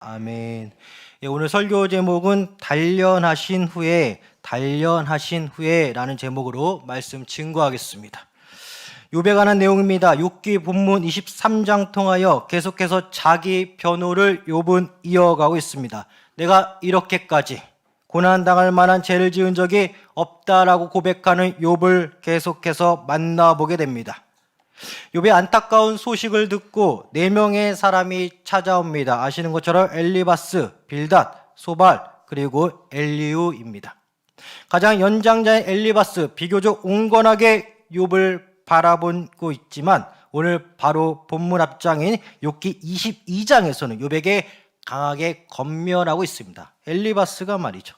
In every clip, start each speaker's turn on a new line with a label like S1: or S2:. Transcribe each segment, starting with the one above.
S1: 아멘. 예, 오늘 설교 제목은 단련하신 후에라는 제목으로 말씀 증거하겠습니다. 욥에 관한 내용입니다. 욥기 본문 23장 통하여 계속해서 자기 변호를 욥은 이어가고 있습니다. 내가 이렇게까지 고난당할 만한 죄를 지은 적이 없다라고 고백하는 욥을 계속해서 만나보게 됩니다. 욥의 안타까운 소식을 듣고 4명의 사람이 찾아옵니다. 아시는 것처럼 엘리바스, 빌닷, 소발, 그리고 엘리우입니다. 가장 연장자인 엘리바스, 비교적 온건하게 욥을 바라보고 있지만 오늘 바로 본문 앞장인 욥기 22장에서는 욥에게 강하게 권면하고 있습니다. 엘리바스가 말이죠.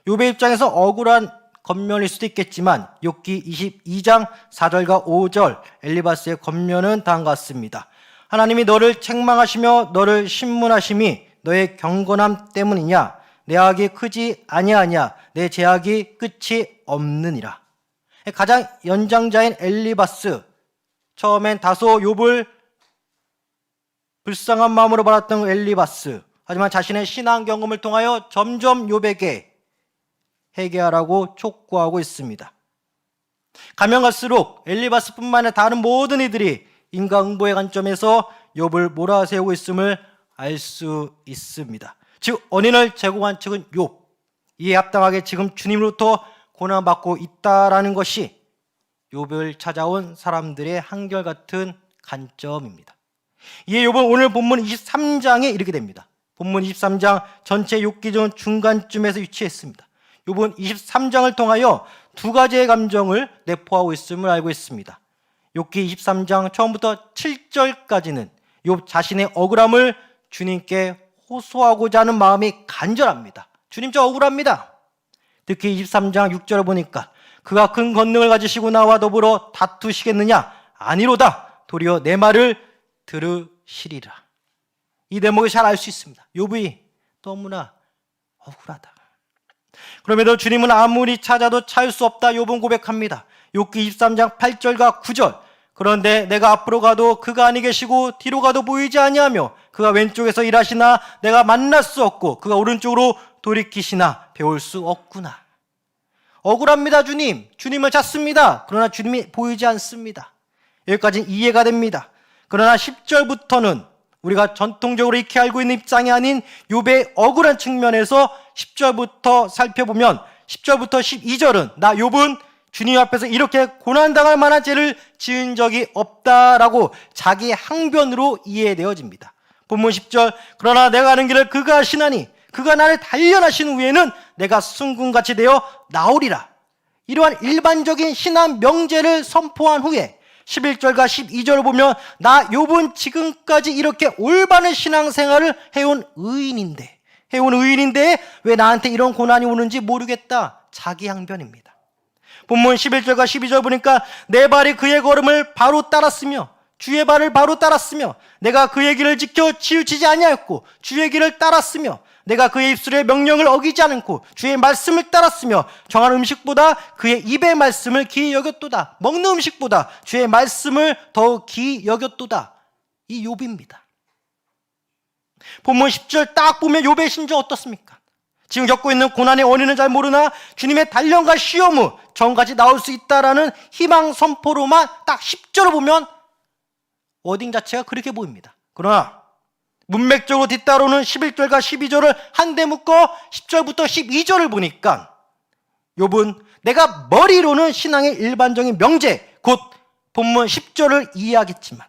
S1: 욥의 입장에서 억울한 권면일 수도 있겠지만 욥기 22장 4절과 5절 엘리바스의 권면은 다음과 같습니다. 하나님이 너를 책망하시며 너를 신문하심이 너의 경건함 때문이냐? 내 악이 크지 아니하냐? 내 죄악이 끝이 없느니라. 가장 연장자인 엘리바스, 처음엔 다소 욥을 불쌍한 마음으로 바랐던 엘리바스, 하지만 자신의 신앙 경험을 통하여 점점 욥에게 회개하라고 촉구하고 있습니다. 가면 갈수록 엘리바스뿐만 아니라 다른 모든 이들이 인과응보의 관점에서 욥을 몰아세우고 있음을 알 수 있습니다. 즉 언인을 제공한 측은 욥, 이에 합당하게 지금 주님으로부터 고난받고 있다라는 것이 욥을 찾아온 사람들의 한결같은 관점입니다. 이에 욥은 오늘 본문 23장에 이르게 됩니다. 본문 23장 전체 욥기전 중간쯤에서 위치했습니다. 욥은 23장을 통하여 두 가지의 감정을 내포하고 있음을 알고 있습니다. 욥기 23장 처음부터 7절까지는 욥 자신의 억울함을 주님께 호소하고자 하는 마음이 간절합니다. 주님, 저 억울합니다. 특히 23장 6절을 보니까 그가 큰 권능을 가지시고 나와 더불어 다투시겠느냐? 아니로다. 도리어 내 말을 들으시리라. 이 대목을 잘 알 수 있습니다. 욥이 너무나 억울하다. 그럼에도 주님은 아무리 찾아도 찾을 수 없다 욥은 고백합니다. 욥기 23장 8절과 9절. 그런데 내가 앞으로 가도 그가 아니 계시고 뒤로 가도 보이지 아니하며 그가 왼쪽에서 일하시나 내가 만날 수 없고 그가 오른쪽으로 돌이키시나 배울 수 없구나. 억울합니다. 주님을 찾습니다. 그러나 주님이 보이지 않습니다. 여기까지는 이해가 됩니다. 그러나 10절부터는 우리가 전통적으로 익히 알고 있는 입장이 아닌 욥의 억울한 측면에서 10절부터 살펴보면 10절부터 12절은 나 욥은 주님 앞에서 이렇게 고난당할 만한 죄를 지은 적이 없다라고 자기 항변으로 이해되어집니다. 본문 10절 그러나 내가 가는 길을 그가 하시나니 그가 나를 단련하신 후에는 내가 순금같이 되어 나오리라. 이러한 일반적인 신앙 명제를 선포한 후에 11절과 12절을 보면 나 욥은 지금까지 이렇게 올바른 신앙생활을 해온 의인인데 왜 나한테 이런 고난이 오는지 모르겠다. 자기 항변입니다. 본문 11절과 12절 보니까 내 발이 그의 걸음을 바로 따랐으며 주의 발을 바로 따랐으며 내가 그의 길을 지켜 치우치지 아니하였고 주의 길을 따랐으며 내가 그의 입술의 명령을 어기지 않고 주의 말씀을 따랐으며 정한 음식보다 그의 입의 말씀을 귀히 여겼도다. 먹는 음식보다 주의 말씀을 더욱 귀히 여겼도다. 이 욥입니다. 본문 10절 딱 보면 욥의 심정 어떻습니까? 지금 겪고 있는 고난의 원인은 잘 모르나 주님의 단련과 시험 후 정같이 나올 수 있다라는 희망 선포로만 딱 10절을 보면 워딩 자체가 그렇게 보입니다. 그러나 문맥적으로 뒤따르는 11절과 12절을 한데 묶어 10절부터 12절을 보니까 욥은 내가 머리로는 신앙의 일반적인 명제 곧 본문 10절을 이해하겠지만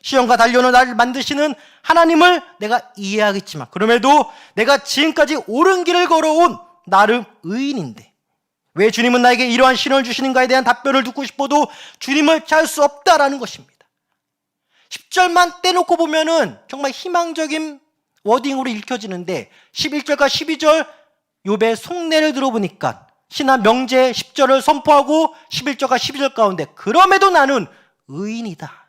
S1: 시험과 단련을 나를 만드시는 하나님을 내가 이해하겠지만 그럼에도 내가 지금까지 옳은 길을 걸어온 나름 의인인데 왜 주님은 나에게 이러한 신호를 주시는가에 대한 답변을 듣고 싶어도 주님을 찾을 수 없다라는 것입니다. 10절만 떼놓고 보면은 정말 희망적인 워딩으로 읽혀지는데 11절과 12절 욥의 속내를 들어보니까 신한 명제 10절을 선포하고 11절과 12절 가운데 그럼에도 나는 의인이다.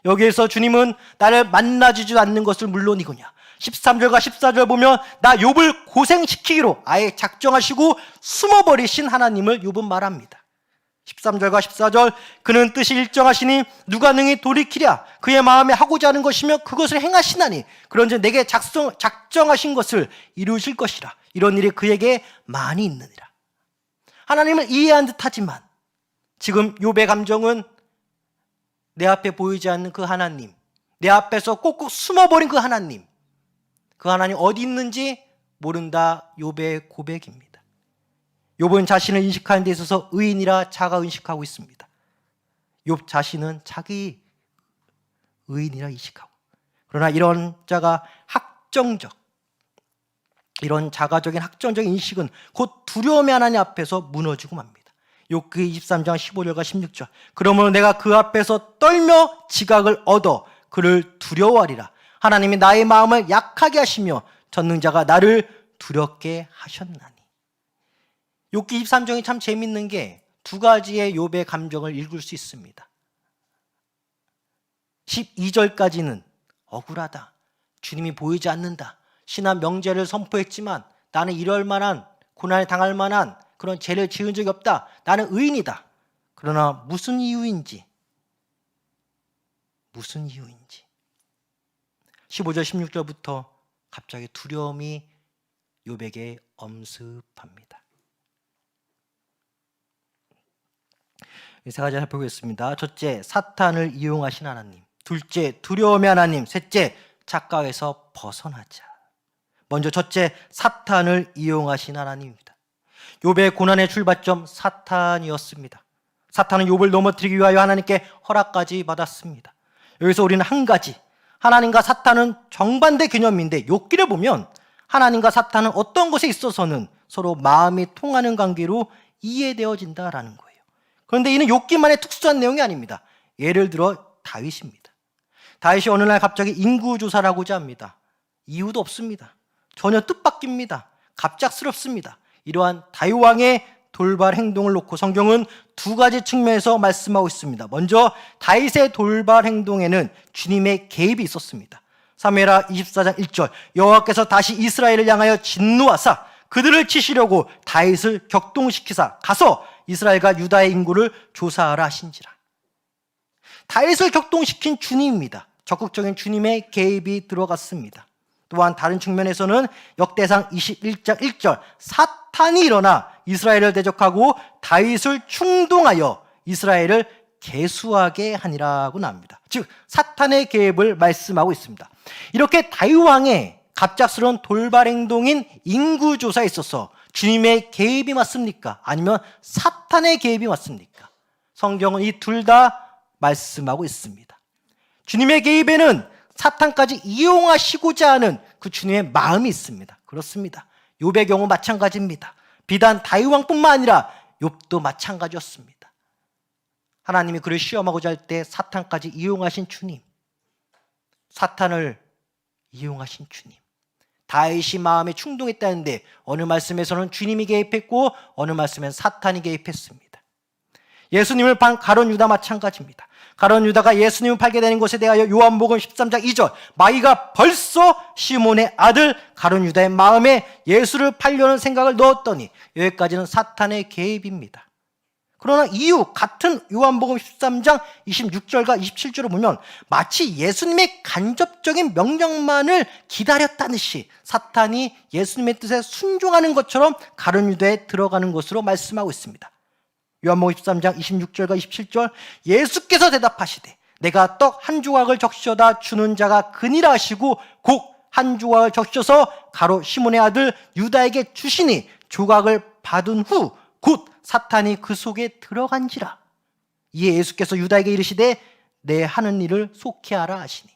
S1: 여기에서 주님은 나를 만나주지 않는 것을 물론이거냐 13절과 14절 보면 나 욥을 고생시키기로 아예 작정하시고 숨어버리신 하나님을 욥은 말합니다. 13절과 14절, 그는 뜻이 일정하시니 누가 능히 돌이키랴. 그의 마음에 하고자 하는 것이며 그것을 행하시나니 그런즉 내게 작정하신 것을 이루실 것이라. 이런 일이 그에게 많이 있느니라. 하나님을 이해한 듯하지만 지금 욥의 감정은 내 앞에 보이지 않는 그 하나님, 내 앞에서 꼭꼭 숨어버린 그 하나님 어디 있는지 모른다. 욥의 고백입니다. 욥은 자신을 인식하는 데 있어서 의인이라 자가 인식하고 있습니다. 욥 자신은 자기 의인이라 인식하고, 그러나 이런 자가 이런 자가적인 학정적인 인식은 곧 두려움의 하나님 앞에서 무너지고 맙니다. 욥기 23장 15절과 16절, 그러므로 내가 그 앞에서 떨며 지각을 얻어 그를 두려워하리라. 하나님이 나의 마음을 약하게 하시며 전능자가 나를 두렵게 하셨나니. 욥기 23장이 참 재밌는 게 두 가지의 욥의 감정을 읽을 수 있습니다. 12절까지는 억울하다, 주님이 보이지 않는다, 신한 명제를 선포했지만 나는 이럴 만한, 고난에 당할 만한 그런 죄를 지은 적이 없다, 나는 의인이다. 그러나 무슨 이유인지 15절 16절부터 갑자기 두려움이 욥에게 엄습합니다. 세 가지 살펴보겠습니다. 첫째, 사탄을 이용하신 하나님. 둘째, 두려움의 하나님. 셋째, 착각에서 벗어나자. 먼저 첫째, 사탄을 이용하신 하나님입니다. 욥의 고난의 출발점 사탄이었습니다. 사탄은 욥을 넘어뜨리기 위하여 하나님께 허락까지 받았습니다. 여기서 우리는 한 가지, 하나님과 사탄은 정반대 개념인데 욥기를 보면 하나님과 사탄은 어떤 것에 있어서는 서로 마음이 통하는 관계로 이해되어진다라는 거예요. 그런데 이는 욥기만의 특수한 내용이 아닙니다. 예를 들어 다윗입니다. 다윗이 어느 날 갑자기 인구조사를 하고자 합니다. 이유도 없습니다. 전혀 뜻밖입니다. 갑작스럽습니다. 이러한 다윗 왕의 돌발 행동을 놓고 성경은 두 가지 측면에서 말씀하고 있습니다. 먼저 다윗의 돌발 행동에는 주님의 개입이 있었습니다. 사무엘하 24장 1절, 여호와께서 다시 이스라엘을 향하여 진노하사 그들을 치시려고 다윗을 격동시키사 가서 이스라엘과 유다의 인구를 조사하라 하신지라. 다윗을 격동시킨 주님입니다. 적극적인 주님의 개입이 들어갔습니다. 또한 다른 측면에서는 역대상 21장 1절, 사탄이 일어나 이스라엘을 대적하고 다윗을 충동하여 이스라엘을 계수하게 하니라고 나옵니다. 즉 사탄의 개입을 말씀하고 있습니다. 이렇게 다윗 왕의 갑작스러운 돌발 행동인 인구조사에 있어서 주님의 개입이 맞습니까? 아니면 사탄의 개입이 맞습니까? 성경은 이 둘 다 말씀하고 있습니다. 주님의 개입에는 사탄까지 이용하시고자 하는 그 주님의 마음이 있습니다. 그렇습니다. 욥의 경우 마찬가지입니다. 비단 다윗 왕뿐만 아니라 욥도 마찬가지였습니다. 하나님이 그를 시험하고자 할 때 사탄까지 이용하신 주님, 사탄을 이용하신 주님. 다윗이 마음에 충동했다는데 어느 말씀에서는 주님이 개입했고 어느 말씀엔 사탄이 개입했습니다. 예수님을 판 가룟 유다 마찬가지입니다. 가룟 유다가 예수님을 팔게 되는 것에 대하여 요한복음 13장 2절, 마귀가 벌써 시몬의 아들 가룟 유다의 마음에 예수를 팔려는 생각을 넣었더니, 여기까지는 사탄의 개입입니다. 그러나 이후 같은 요한복음 13장 26절과 27절을 보면 마치 예수님의 간접적인 명령만을 기다렸다듯이 사탄이 예수님의 뜻에 순종하는 것처럼 가룟 유다에 들어가는 것으로 말씀하고 있습니다. 요한복음 13장 26절과 27절, 예수께서 대답하시되 내가 떡 한 조각을 적셔다 주는 자가 그니라 하시고 곧 한 조각을 적셔서 가롯 시몬의 아들 유다에게 주시니 조각을 받은 후 곧 사탄이 그 속에 들어간지라. 이에 예수께서 유다에게 이르시되 내 하는 일을 속히 하라 하시니.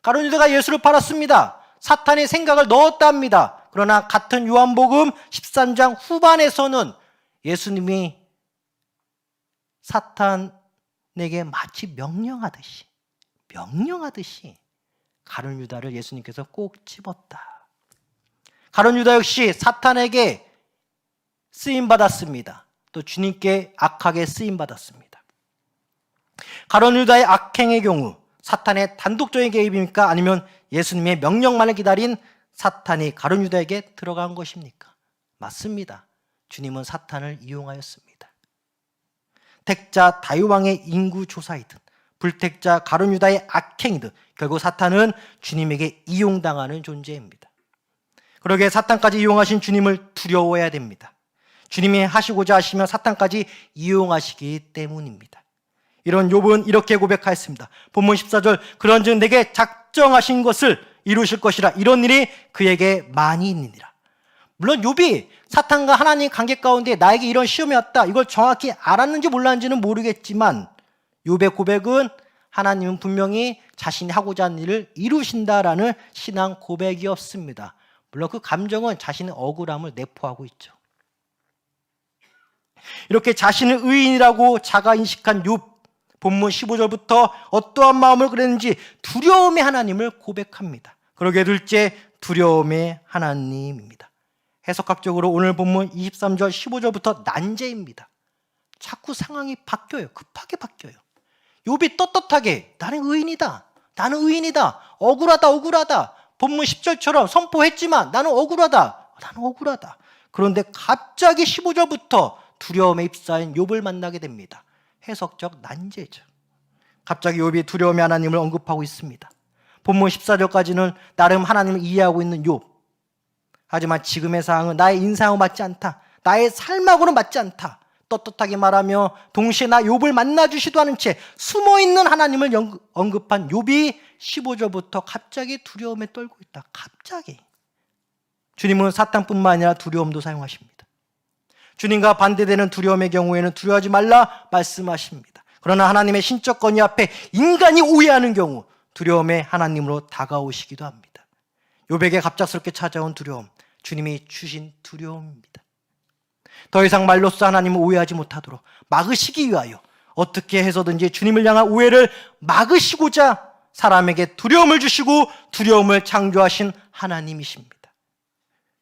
S1: 가룟 유다가 예수를 팔았습니다. 사탄의 생각을 넣었다 합니다. 그러나 같은 요한복음 13장 후반에서는 예수님이 사탄에게 마치 명령하듯이 가룟 유다를 예수님께서 꼭 집었다. 가룟 유다 역시 사탄에게 쓰임받았습니다. 또 주님께 악하게 쓰임받았습니다. 가룟 유다의 악행의 경우 사탄의 단독적인 개입입니까? 아니면 예수님의 명령만을 기다린 사탄이 가룟 유다에게 들어간 것입니까? 맞습니다. 주님은 사탄을 이용하였습니다. 택자 다윗왕의 인구조사이든 불택자 가룟유다의 악행이든 결국 사탄은 주님에게 이용당하는 존재입니다. 그러기에 사탄까지 이용하신 주님을 두려워해야 됩니다. 주님이 하시고자 하시면 사탄까지 이용하시기 때문입니다. 이런 욥은 이렇게 고백하였습니다. 본문 14절, 그런즉 내게 작정하신 것을 이루실 것이라. 이런 일이 그에게 많이 있느니라. 물론 욥이 사탄과 하나님 관계 가운데 나에게 이런 시험이 왔다, 이걸 정확히 알았는지 몰랐는지는 모르겠지만 욥의 고백은 하나님은 분명히 자신이 하고자 하는 일을 이루신다라는 신앙 고백이었습니다. 물론 그 감정은 자신의 억울함을 내포하고 있죠. 이렇게 자신을 의인이라고 자가인식한 욥, 본문 15절부터 어떠한 마음을 그랬는지 두려움의 하나님을 고백합니다. 그러게 둘째, 두려움의 하나님입니다. 해석학적으로 오늘 본문 23절 15절부터 난제입니다. 자꾸 상황이 바뀌어요. 급하게 바뀌어요. 욥이 떳떳하게 나는 의인이다, 나는 의인이다, 억울하다, 본문 10절처럼 선포했지만 나는 억울하다. 그런데 갑자기 15절부터 두려움에 휩싸인 욥을 만나게 됩니다. 해석적 난제죠. 갑자기 욥이 두려움의 하나님을 언급하고 있습니다. 본문 14절까지는 나름 하나님을 이해하고 있는 욥. 하지만 지금의 상황은 나의 인상하고 맞지 않다, 나의 삶하고는 맞지 않다, 떳떳하게 말하며 동시에 나 욥을 만나주시도 않은 채 숨어있는 하나님을 언급한 욥이 15절부터 갑자기 두려움에 떨고 있다. 갑자기. 주님은 사탄뿐만 아니라 두려움도 사용하십니다. 주님과 반대되는 두려움의 경우에는 두려워하지 말라 말씀하십니다. 그러나 하나님의 신적 권위 앞에 인간이 오해하는 경우 두려움의 하나님으로 다가오시기도 합니다. 욥에게 갑작스럽게 찾아온 두려움, 주님이 주신 두려움입니다. 더 이상 말로써 하나님을 오해하지 못하도록 막으시기 위하여 어떻게 해서든지 주님을 향한 오해를 막으시고자 사람에게 두려움을 주시고 두려움을 창조하신 하나님이십니다.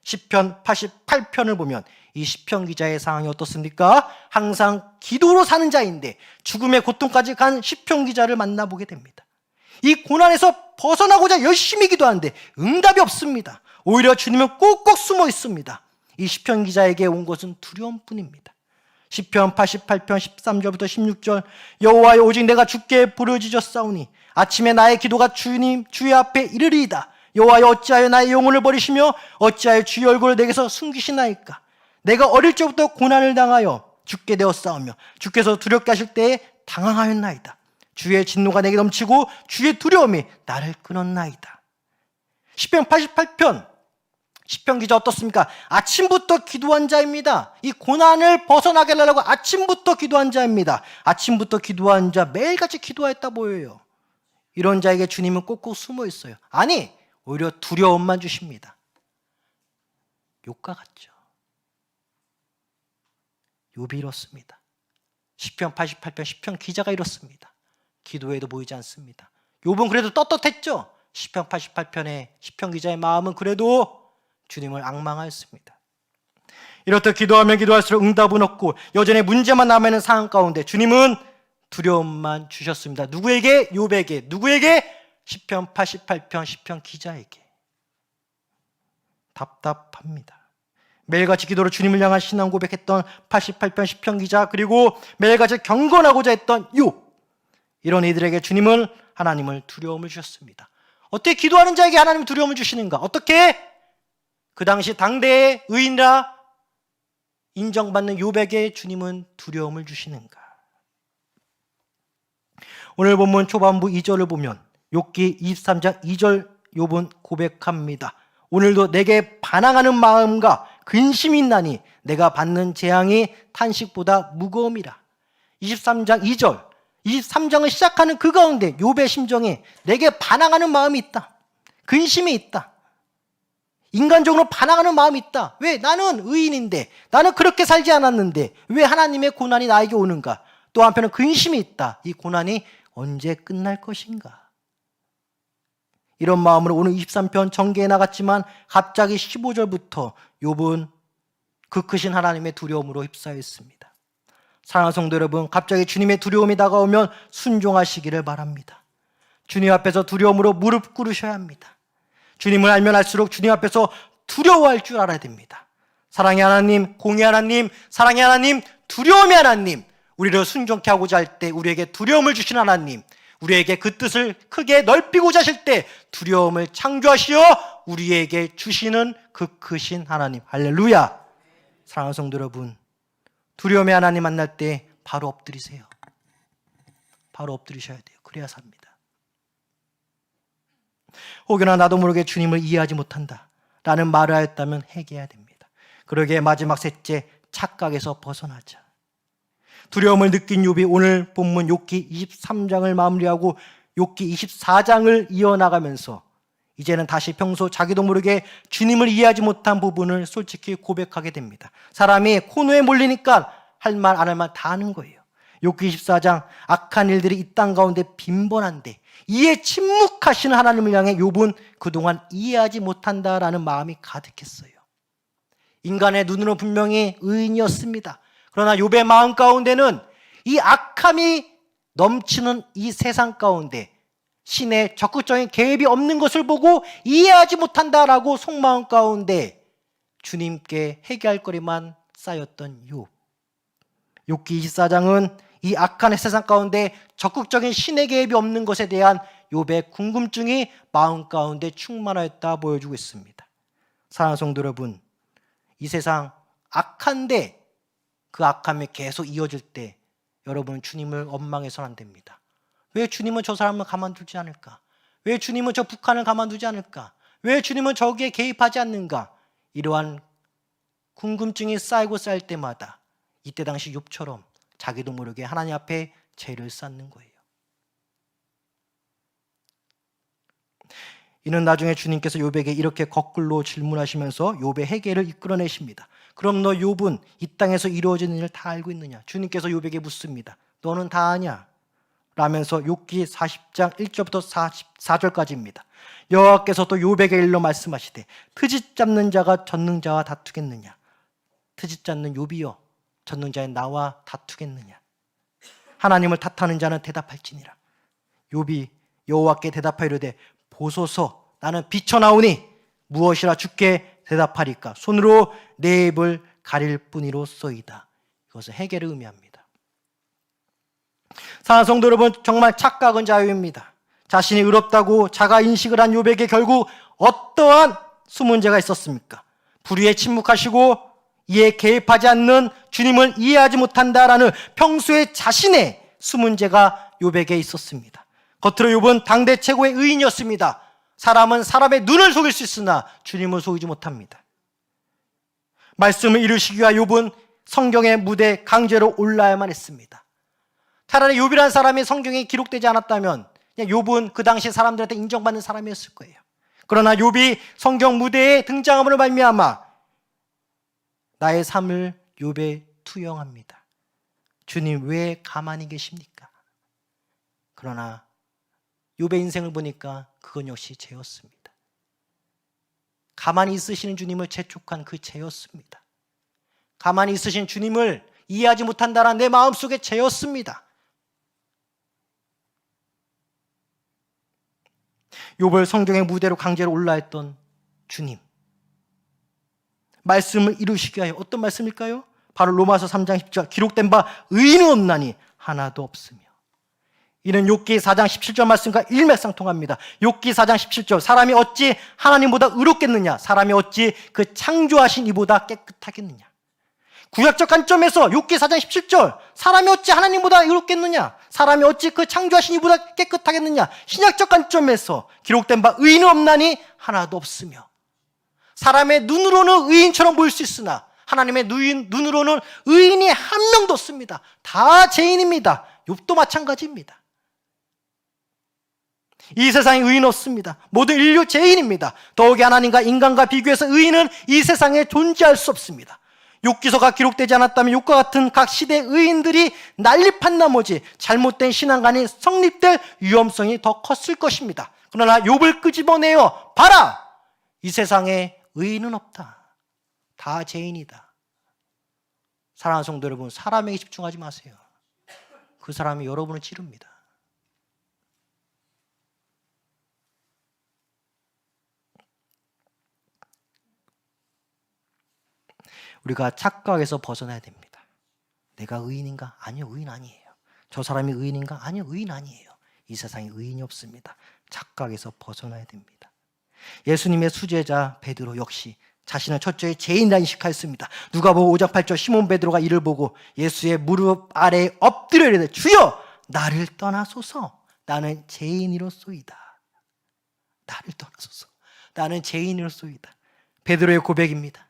S1: 시편 88편을 보면 이 시편 기자의 상황이 어떻습니까? 항상 기도로 사는 자인데 죽음의 고통까지 간 시편 기자를 만나보게 됩니다. 이 고난에서 벗어나고자 열심히 기도하는데 응답이 없습니다. 오히려 주님은 꼭꼭 숨어 있습니다. 이 시편 기자에게 온 것은 두려움뿐입니다. 시편 88편 13절부터 16절, 여호와여 오직 내가 주께 부르짖었사오니 아침에 나의 기도가 주님 주의 앞에 이르리이다. 여호와여 어찌하여 나의 영혼을 버리시며 어찌하여 주의 얼굴을 내게서 숨기시나이까. 내가 어릴 적부터 고난을 당하여 죽게 되었사오며 주께서 두렵게 하실 때에 당황하였나이다. 주의 진노가 내게 넘치고 주의 두려움이 나를 끊었나이다. 시편 88편 시편 기자 어떻습니까? 아침부터 기도한 자입니다. 이 고난을 벗어나게 하려고 아침부터 기도한 자입니다. 아침부터 기도한 자, 매일같이 기도했다 보여요. 이런 자에게 주님은 꼭꼭 숨어 있어요. 아니, 오히려 두려움만 주십니다. 욥과 같죠. 욥이 이렇습니다. 시편 88편 시편 기자가 이렇습니다. 기도에도 보이지 않습니다. 욥은 그래도 떳떳했죠. 시편 88편의 시편 기자의 마음은 그래도 주님을 앙망하였습니다. 이렇듯 기도하면 기도할수록 응답은 없고 여전히 문제만 남아있는 상황 가운데 주님은 두려움만 주셨습니다. 누구에게? 욥에게. 누구에게? 시편 88편 시편 기자에게. 답답합니다. 매일같이 기도로 주님을 향한 신앙 고백했던 88편 시편 기자, 그리고 매일같이 경건하고자 했던 욥, 이런 이들에게 주님은 하나님을 두려움을 주셨습니다. 어떻게 기도하는 자에게 하나님이 두려움을 주시는가? 어떻게? 그 당시 당대의 의인이라 인정받는 욥에게 주님은 두려움을 주시는가? 오늘 본문 초반부 2절을 보면 욥기 23장 2절 욥은 고백합니다. 오늘도 내게 반항하는 마음과 근심이 있나니 내가 받는 재앙이 탄식보다 무거움이라. 23장 2절, 23장을 시작하는 그 가운데 욥의 심정에 내게 반항하는 마음이 있다, 근심이 있다, 인간적으로 반항하는 마음이 있다. 왜? 나는 의인인데, 나는 그렇게 살지 않았는데 왜 하나님의 고난이 나에게 오는가? 또 한편은 근심이 있다. 이 고난이 언제 끝날 것인가? 이런 마음으로 오늘 23편 전개해 나갔지만 갑자기 15절부터 욥은 그 크신 하나님의 두려움으로 휩싸여 있습니다. 사랑하는 성도 여러분, 갑자기 주님의 두려움이 다가오면 순종하시기를 바랍니다. 주님 앞에서 두려움으로 무릎 꿇으셔야 합니다. 주님을 알면 알수록 주님 앞에서 두려워할 줄 알아야 됩니다. 사랑의 하나님, 공의 하나님, 사랑의 하나님, 두려움의 하나님, 우리를 순종케 하고자 할 때 우리에게 두려움을 주신 하나님, 우리에게 그 뜻을 크게 넓히고자 하실 때 두려움을 창조하시어 우리에게 주시는 그 크신 하나님. 할렐루야. 사랑하는 성도 여러분, 두려움의 하나님 만날 때 바로 엎드리세요. 바로 엎드리셔야 돼요. 그래야 삽니다. 혹여나 나도 모르게 주님을 이해하지 못한다 라는 말을 하였다면 회개해야 됩니다. 그러기에 마지막 셋째, 착각에서 벗어나자. 두려움을 느낀 욥이 오늘 본문 욥기 23장을 마무리하고 욥기 24장을 이어나가면서 이제는 다시 평소 자기도 모르게 주님을 이해하지 못한 부분을 솔직히 고백하게 됩니다. 사람이 코너에 몰리니까 할 말 안 할 말 다 하는 거예요. 욥기 24장, 악한 일들이 이 땅 가운데 빈번한데 이에 침묵하시는 하나님을 향해 욥은 그동안 이해하지 못한다라는 마음이 가득했어요. 인간의 눈으로 분명히 의인이었습니다. 그러나 욥의 마음 가운데는 이 악함이 넘치는 이 세상 가운데 신의 적극적인 개입이 없는 것을 보고 이해하지 못한다라고 속마음 가운데 주님께 회개할 거리만 쌓였던 욥. 욥기 24장은 이 악한 세상 가운데 적극적인 신의 개입이 없는 것에 대한 욥의 궁금증이 마음 가운데 충만하였다 보여주고 있습니다. 사랑하는 성도 여러분, 이 세상 악한데 그 악함이 계속 이어질 때 여러분은 주님을 원망해서는 안 됩니다. 왜 주님은 저 사람을 가만두지 않을까? 왜 주님은 저 북한을 가만두지 않을까? 왜 주님은 저기에 개입하지 않는가? 이러한 궁금증이 쌓이고 쌓일 때마다 이때 당시 욥처럼 자기도 모르게 하나님 앞에 죄를 쌓는 거예요. 이는 나중에 주님께서 욥에게 이렇게 거꾸로 질문하시면서 욥의 회개를 이끌어내십니다. 그럼 너 욥은 이 땅에서 이루어지는 일을 다 알고 있느냐? 주님께서 욥에게 묻습니다. 너는 다 아냐? 라면서 욥기 40장 1절부터 44절까지입니다. 여호와께서 또 욥에게 일러 말씀하시되 트집 잡는 자가 젖는 자와 다투겠느냐? 트집 잡는 욥이여 젖는 자인 나와 다투겠느냐? 하나님을 탓하는 자는 대답할지니라. 욥이 여호와께 대답하여 이르되 보소서 나는 비쳐나오니 무엇이라 주께 대답하리까? 손으로 내 입을 가릴 뿐이로소이다. 이것은 회개를 의미합니다. 사랑하는 성도 여러분, 정말 착각은 자유입니다. 자신이 의롭다고 자가 인식을 한 욥에게 결국 어떠한 수문제가 있었습니까? 불의에 침묵하시고 이에 개입하지 않는 주님을 이해하지 못한다라는 평소의 자신의 수문제가 욥에게 있었습니다. 겉으로 욥은 당대 최고의 의인이었습니다. 사람은 사람의 눈을 속일 수 있으나 주님을 속이지 못합니다. 말씀을 이루시기 위해 욥은 성경의 무대에 강제로 올라야만 했습니다. 차라리 욥이라는 사람이 성경에 기록되지 않았다면 그냥 욥은 그 당시 사람들한테 인정받는 사람이었을 거예요. 그러나 욥이 성경 무대에 등장함으로 말미암아 나의 삶을 욥에 투영합니다. 주님 왜 가만히 계십니까? 그러나 욥의 인생을 보니까 그건 역시 죄였습니다. 가만히 있으시는 주님을 재촉한 그 죄였습니다. 가만히 있으신 주님을 이해하지 못한다는 내 마음속에 죄였습니다. 욥을 성경의 무대로 강제로 올라했던 주님, 말씀을 이루시기 위하여 어떤 말씀일까요? 바로 로마서 3장 10절 기록된 바 의인은 없나니 하나도 없으며. 이는 욥기 4장 17절 말씀과 일맥상통합니다. 욥기 4장 17절 사람이 어찌 하나님보다 의롭겠느냐? 사람이 어찌 그 창조하신 이보다 깨끗하겠느냐? 구약적 관점에서 욥기 4장 17절 사람이 어찌 하나님보다 의롭겠느냐? 사람이 어찌 그 창조하신 이보다 깨끗하겠느냐? 신약적 관점에서 기록된 바 의인은 없나니 하나도 없으며. 사람의 눈으로는 의인처럼 보일 수 있으나 하나님의 눈으로는 의인이 한 명도 없습니다. 다 죄인입니다. 욥도 마찬가지입니다. 이 세상에 의인 없습니다. 모든 인류 죄인입니다. 더욱이 하나님과 인간과 비교해서 의인은 이 세상에 존재할 수 없습니다. 욥기서가 기록되지 않았다면 욥과 같은 각 시대의 의인들이 난립한 나머지 잘못된 신앙관이 성립될 위험성이 더 컸을 것입니다. 그러나 욥을 끄집어내어 봐라! 이 세상에 의인은 없다. 다 죄인이다. 사랑하는 성도 여러분, 사람에게 집중하지 마세요. 그 사람이 여러분을 찌릅니다. 우리가 착각에서 벗어나야 됩니다. 내가 의인인가? 아니요, 의인 아니에요. 저 사람이 의인인가? 아니요, 의인 아니에요. 이 세상에 의인이 없습니다. 착각에서 벗어나야 됩니다. 예수님의 수제자 베드로 역시 자신은 첫째에 죄인이라 인식하였습니다. 누가복음 5장 8절 시몬 베드로가 이를 보고 예수의 무릎 아래에 엎드려 이르되 주여 나를 떠나소서 나는 죄인이로소이다. 나를 떠나소서 나는 죄인이로소이다. 베드로의 고백입니다.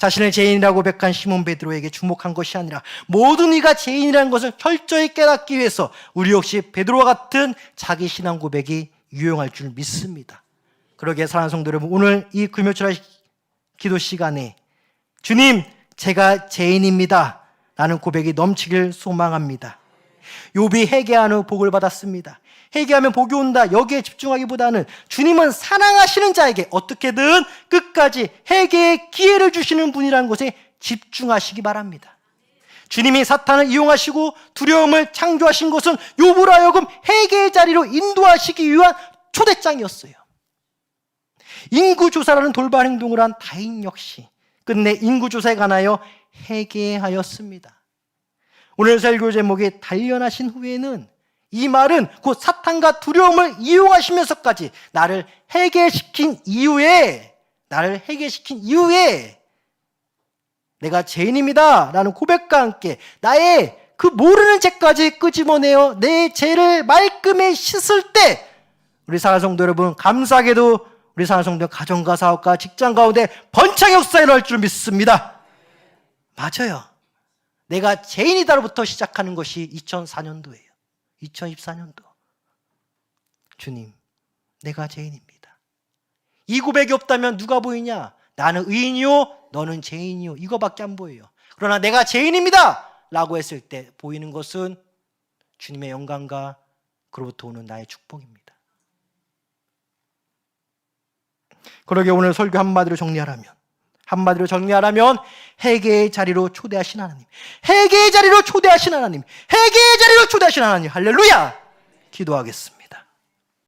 S1: 자신을 죄인이라고 고백한 시몬 베드로에게 주목한 것이 아니라 모든 이가 죄인이라는 것을 철저히 깨닫기 위해서 우리 역시 베드로와 같은 자기 신앙 고백이 유용할 줄 믿습니다. 그러기에 사랑하는 성도 여러분, 오늘 이 금요철 기도 시간에 주님 제가 죄인입니다 라는 고백이 넘치길 소망합니다. 욥이 회개한 후 복을 받았습니다. 회개하면 복이 온다 여기에 집중하기보다는 주님은 사랑하시는 자에게 어떻게든 끝까지 회개의 기회를 주시는 분이라는 것에 집중하시기 바랍니다. 주님이 사탄을 이용하시고 두려움을 창조하신 것은 욥으로 하여금 회개의 자리로 인도하시기 위한 초대장이었어요. 인구조사라는 돌발 행동을 한 다인 역시 끝내 인구조사에 관하여 회개하였습니다. 오늘 설교 제목이 단련하신 후에는 이 말은 곧 사탄과 두려움을 이용하시면서까지 나를 회개시킨 이후에 내가 죄인입니다 라는 고백과 함께 나의 그 모르는 죄까지 끄집어내어 내 죄를 말끔히 씻을 때 우리 사랑하는 성도 여러분, 감사하게도 우리 사랑하는 성도 가정과 사업과 직장 가운데 번창 역사가 일어날 줄 믿습니다. 맞아요. 내가 죄인이다로부터 시작하는 것이 2004년도예요. 2024년도. 주님, 내가 죄인입니다. 이 고백이 없다면 누가 보이냐? 나는 의인이요, 너는 죄인이요. 이거밖에 안 보여요. 그러나 내가 죄인입니다 라고 했을 때 보이는 것은 주님의 영광과 그로부터 오는 나의 축복입니다. 그러게 오늘 설교 한마디로 정리하라면 회개의 자리로 초대하신 하나님, 회개의 자리로 초대하신 하나님, 회개의 자리로 초대하신 하나님, 할렐루야! 기도하겠습니다.